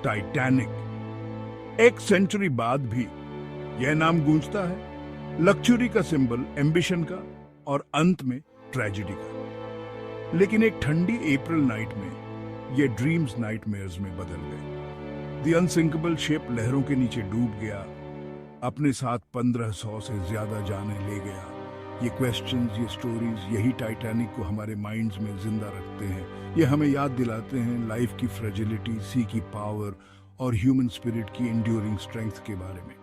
Titanic. एक century बाद भी यह नाम गूंजता है, लक्जरी का सिंबल, एम्बिशन का और अंत में ट्रेजेडी का। लेकिन एक ठंडी अप्रैल नाइट में ये ड्रीम्स नाइटमेयर्स में बदल गए। द अनसिंकेबल शिप लहरों के नीचे डूब गया, अपने साथ 1500 से ज्यादा जाने ले गया। ये क्वेश्चंस, ये स्टोरीज, यही टाइटैनिक को हमारे माइंड्स में जिंदा रखते हैं। ये हमें याद दिलाते हैं लाइफ की फ्रेजिलिटी, सी की पावर और ह्यूमन स्पिरिट की एंड्योरिंग स्ट्रेंथ के बारे में।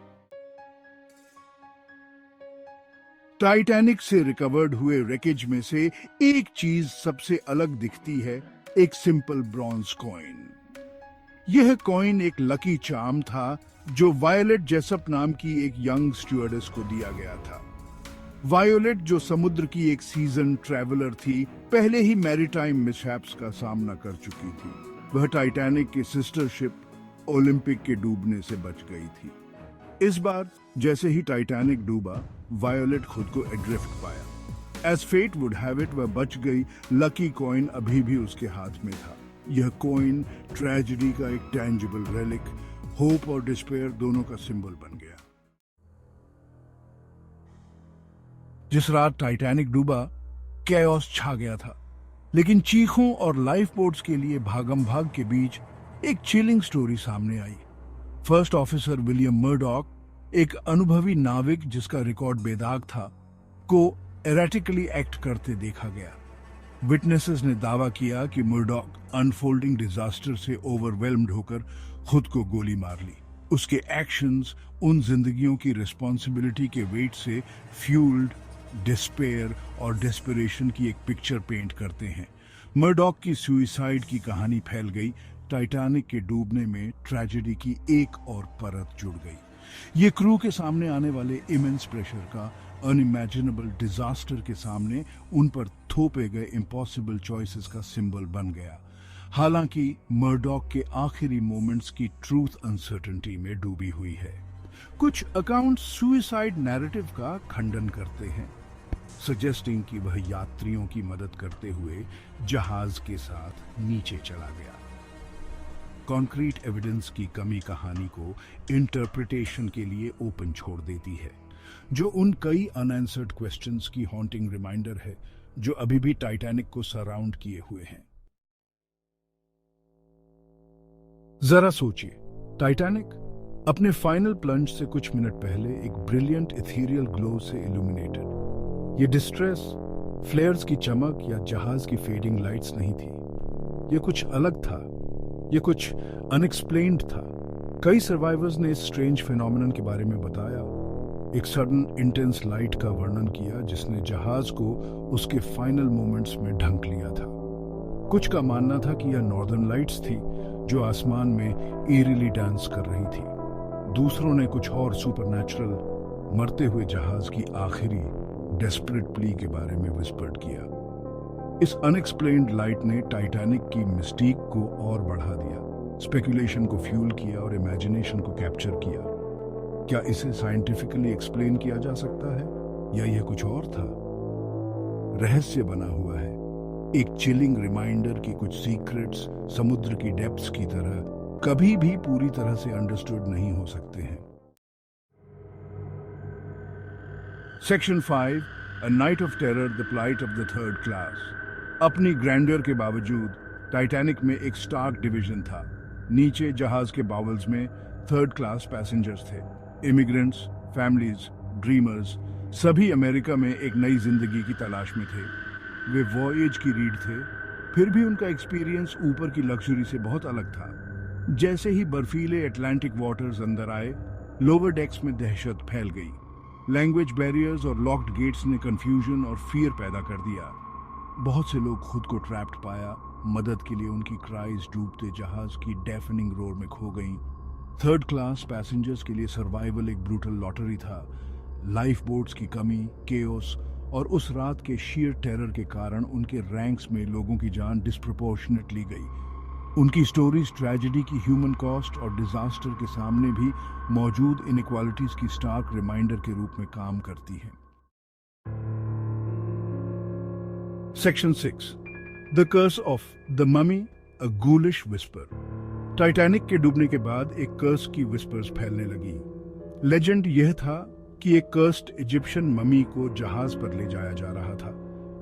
टाइटैनिक से रिकवर्ड हुए रेकेज में से एक चीज सबसे अलग दिखती है, एक सिंपल ब्रॉन्ज कॉइन। यह कॉइन एक लकी चार्म था जो वायोलेट जेसप नाम की एक यंग स्टुअर्डेस को दिया गया था। वायोलेट, जो समुद्र की एक सीजन ट्रैवलर थी, पहले ही मैरीटाइम मिसहैप्स का सामना कर चुकी थी। वह टाइटैनिक की सिस्टर शिप ओलंपिक के डूबने से बच गई थी। इस बार जैसे ही टाइटैनिक डूबा, वायोलेट खुद को एड्रिफ्ट पाया। As fate would have it, वह बच गई। लकी कॉइन अभी भी उसके हाथ में था। यह कॉइन ट्रेजेडी का एक टेंजिबल रेलिक, होप और डिस्पेयर दोनों का सिंबल बन गया। जिस रात टाइटैनिक डूबा, कैओस छा गया था, लेकिन चीखों और लाइफ बोट्स के लिए भागम भाग के बीच एक चिलिंग स्टोरी सामने आई। फर्स्ट ऑफिसर विलियम मर्डॉक, एक अनुभवी नाविक जिसका रिकॉर्ड बेदाग था, को एरेटिकली एक्ट करते देखा गया। विटनेसेस ने दावा किया कि मर्डॉक अनफोल्डिंग डिजास्टर से ओवरवेल्म्ड होकर खुद को गोली मार ली। उसके एक्शंस उन जिंदगियों की रिस्पॉन्सिबिलिटी के वेट से फ्यूल्ड डिस्पेयर और डेस्परेशन की एक पिक्चर पेंट करते हैं। मर्डॉक की सुइसाइड की कहानी फैल गई। टाइटैनिक के डूबने में ट्रेजेडी की एक और परत जुड़ गई। ये क्रू के सामने आने वाले इमेंस प्रेशर का, अनइमेजिनेबल डिजास्टर के सामने उन पर थोपे गए इम्पॉसिबल चॉइसेस का सिंबल बन गया। हालांकि मर्डॉक के आखिरी मोमेंट्स की ट्रूथ अनसर्टेनिटी में डूबी हुई है। कुछ अकाउंट्स सुइसाइड नैरेटिव का खंडन करते हैं, सजेस्टिंग कि वह यात्रियों की मदद करते हुए जहाज के साथ नीचे चला गया। कॉन्क्रीट एविडेंस की कमी कहानी को इंटरप्रिटेशन के लिए ओपन छोड़ देती है, जो उन कई अनआंसर्ड क्वेश्चंस की हॉन्टिंग रिमाइंडर है जो अभी भी टाइटैनिक को सराउंड किए हुए हैं। जरा सोचिए, टाइटैनिक अपने फाइनल प्लंज से कुछ मिनट पहले एक ब्रिलियंट इथीरियल ग्लो से इल्यूमिनेटेड। ये डिस्ट्रेस, फ्लेयर्स की चमक या जहाज की फेडिंग लाइट्स नहीं थी। ये कुछ अलग था, ये कुछ अनएक्सप्लेन्ड था। कई सर्वाइवर्स ने इस स्ट्रेंज फिनोमेनन के बारे में बताया। एक सडन इंटेंस लाइट का वर्णन किया जिसने जहाज को उसके फाइनल मोमेंट्स में ढंक लिया था। कुछ का मानना था कि यह नॉर्दर्न लाइट्स थी जो आसमान में ईरिली डांस कर रही थी। दूसरों ने कुछ और सुपरनैचुरल, मरते हुए जहाज की आखिरी डेस्परेट प्ली के बारे में विस्पर्ड किया। इस अनएक्सप्लेन्ड लाइट ने टाइटैनिक की मिस्टीक को और बढ़ा दिया, स्पेकुलेशन को फ्यूल किया और इमेजिनेशन को कैप्चर किया। क्या इसे साइंटिफिकली एक्सप्लेन किया जा सकता है या यह कुछ और था? रहस्य बना हुआ है, एक चिलिंग रिमाइंडर कि कुछ सीक्रेट्स समुद्र की डेप्थ्स की तरह कभी भी पूरी तरह से अंडरस्टूड नहीं हो सकते हैं। Section 5, a knight of terror, the plight of the third class. अपनी ग्रैंडर के बावजूद टाइटैनिक में एक स्टार्क डिवीजन था। नीचे जहाज के बावल्स में थर्ड क्लास पैसेंजर्स थे, इमिग्रेंट्स, फैमिलीज, ड्रीमर्स, सभी अमेरिका में एक नई जिंदगी की तलाश में थे। वे वॉयेज की रीड थे, फिर भी उनका एक्सपीरियंस ऊपर की लग्जरी से बहुत अलग था। जैसे ही बर्फीले अटलांटिक वाटर्स अंदर आए, लोअर डेक्स में दहशत फैल गई। लैंग्वेज बैरियर्स और लॉक्ड गेट्स ने कंफ्यूजन और फियर पैदा कर दिया। बहुत से लोग खुद को ट्रैप्ड पाया। मदद के लिए उनकी क्राइज डूबते जहाज की डेफनिंग रोर में खो गईं। थर्ड क्लास पैसेंजर्स के लिए सर्वाइवल एक ब्रूटल लॉटरी था। लाइफ बोट्स की कमी, केओस और उस रात के शीयर टेरर के कारण उनके रैंक्स में लोगों की जान डिस्प्रोपोर्शनेटली गई। उनकी स्टोरीज ट्रेजेडी की ह्यूमन कॉस्ट और डिजास्टर के सामने भी मौजूद इनइक्वालिटीज की स्टार्क रिमाइंडर के रूप में काम करती हैं। Section 6, The Curse of the Mummy, a Ghoulish Whisper। Titanic के डूबने के बाद एक कर्स की विस्पर्स फैलने लगी। लेजेंड यह था कि एक कर्स्ड इजिप्शियन ममी को जहाज पर ले जाया जा रहा था।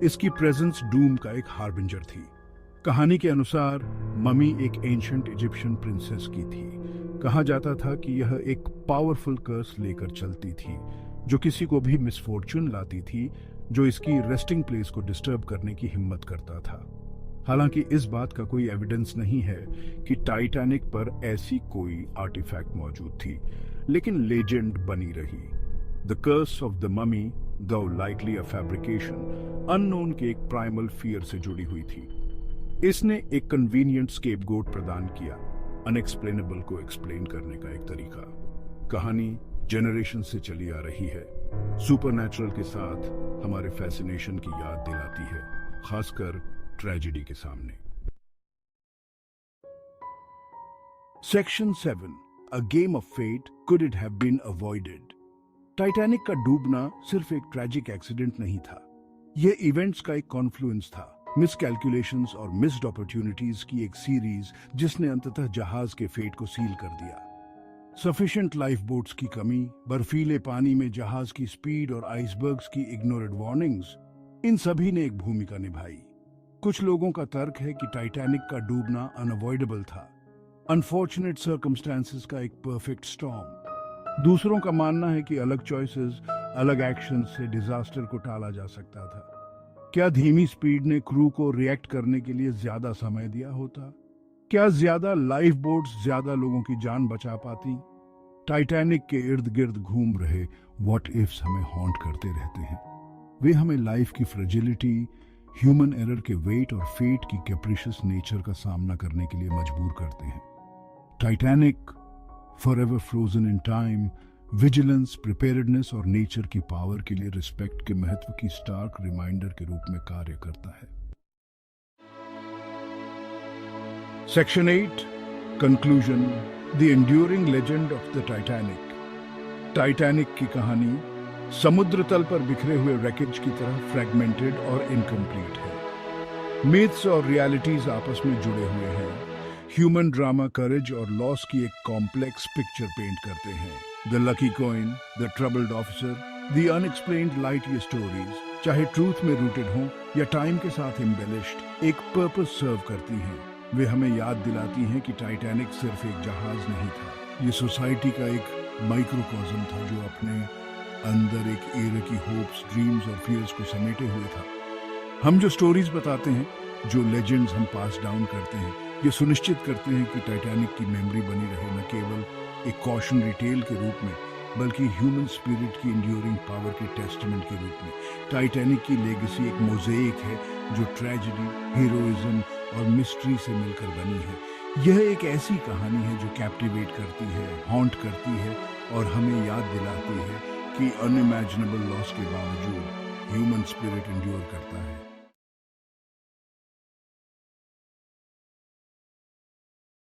इसकी प्रेजेंस डूम का एक हार्बिंजर थी। कहानी के अनुसार ममी एक एंशिएंट इजिप्शियन प्रिंसेस की थी। कहा जाता था कि यह एक पावरफुल कर्स लेकर चलती थी जो किसी को भी मिसफॉर्चून लाती थी, जो इसकी रेस्टिंग प्लेस को डिस्टर्ब करने की हिम्मत करता था। हालांकि इस बात का कोई एविडेंस नहीं है कि टाइटैनिक पर ऐसी कोई आर्टिफैक्ट मौजूद थी, लेकिन लेजेंड बनी रही। The curse of the mummy, though likely a fabrication, unknown के एक प्राइमल फियर से जुड़ी हुई थी। इसने एक कन्वीनियंट स्केपगोट प्रदान किया, अनएक्सप्लेनेबल को एक्सप्लेन करने का एक तरीका। कहानी जनरेशन से चली आ रही है, सुपरनैचुरल के साथ हमारे फैसिनेशन की याद दिलाती है, खासकर ट्रेजेडी के सामने। Section 7, a game of fate, could it have been avoided. Titanic का डूबना सिर्फ एक ट्रैजिक एक्सीडेंट नहीं था, यह इवेंट्स का एक कॉन्फ्लुएंस था, मिसकैलकुलेशंस और मिस्ड अपॉर्चुनिटीज की एक सीरीज जिसने अंततः जहाज के फेट को सील कर दिया। सफिशिएंट लाइफ बोट्स की कमी, बर्फीले पानी में जहाज की स्पीड और आइसबर्ग्स की इग्नोर्ड वार्निंग्स, इन सभी ने एक भूमिका निभाई। कुछ लोगों का तर्क है कि टाइटैनिक का डूबना अनअवॉइडेबल था, अनफॉर्चुनेट सर्कमस्टेंसेस का एक परफेक्ट स्टॉर्म। दूसरों का मानना है कि अलग चॉइसेस, अलग एक्शंस से डिजास्टर को टाला जा सकता था। क्या धीमी स्पीड ने क्रू को रिएक्ट करने के लिए ज्यादा समय दिया होता? क्या ज्यादा लाइफ बोट्स ज्यादा लोगों की जान बचा पाती? टाइटैनिक के इर्द गिर्द घूम रहे व्हाट इफ्स हमें हॉन्ट करते रहते हैं। वे हमें लाइफ की फ्रेजिलिटी, ह्यूमन एरर के वेट और फेट की कैप्रिशियस नेचर का सामना करने के लिए मजबूर करते हैं। Titanic, forever frozen in time, vigilance, preparedness और नेचर की पावर के लिए रिस्पेक्ट के महत्व की स्टार्क रिमाइंडर के रूप में कार्य करता है। Section 8, conclusion, the enduring legend of the Titanic. Titanic की कहानी समुद्र तल पर बिखरे हुए रैकेज की तरह फ्रैगमेंटेड और इनकम्प्लीट है। मिथ्स और रियलिटीज आपस में जुड़े हुए हैं। ह्यूमन ड्रामा करेज और लॉस की एक कॉम्प्लेक्स पिक्चर पेंट करते हैं। The lucky coin, the troubled officer, the unexplained light, ये स्टोरीज चाहे ट्रूथ में रूटेड हों या टाइम के साथ एम्बेलिश्ड, एक पर्पस सर्व करती हैं। वे हमें याद दिलाती हैं कि टाइटैनिक सिर्फ एक जहाज नहीं था, ये सोसाइटी का एक माइक्रोकॉस्म था जो अपने अंदर एक एरा की होप्स, ड्रीम्स और फियर्स को समेटे हुए था। हम जो स्टोरीज बताते हैं, जो लेजेंड्स हम पास डाउन करते हैं, ये सुनिश्चित करते हैं कि टाइटैनिक की मेमोरी बनी रहे, न केवल एक कॉशनरी टेल के रूप में बल्कि ह्यूमन स्पिरिट की इंड्यूरिंग पावर के टेस्टमेंट के रूप में। टाइटैनिक की लेगेसी एक मोज़ेक है जो ट्रेजेडी, हीरोइज्म और मिस्ट्री से मिलकर बनी है। यह एक ऐसी कहानी है जो कैप्टिवेट करती है, हॉन्ट करती है और हमें याद दिलाती है कि अनइमेजिनेबल लॉस के बावजूद ह्यूमन स्पिरिट इंड्योर करता है।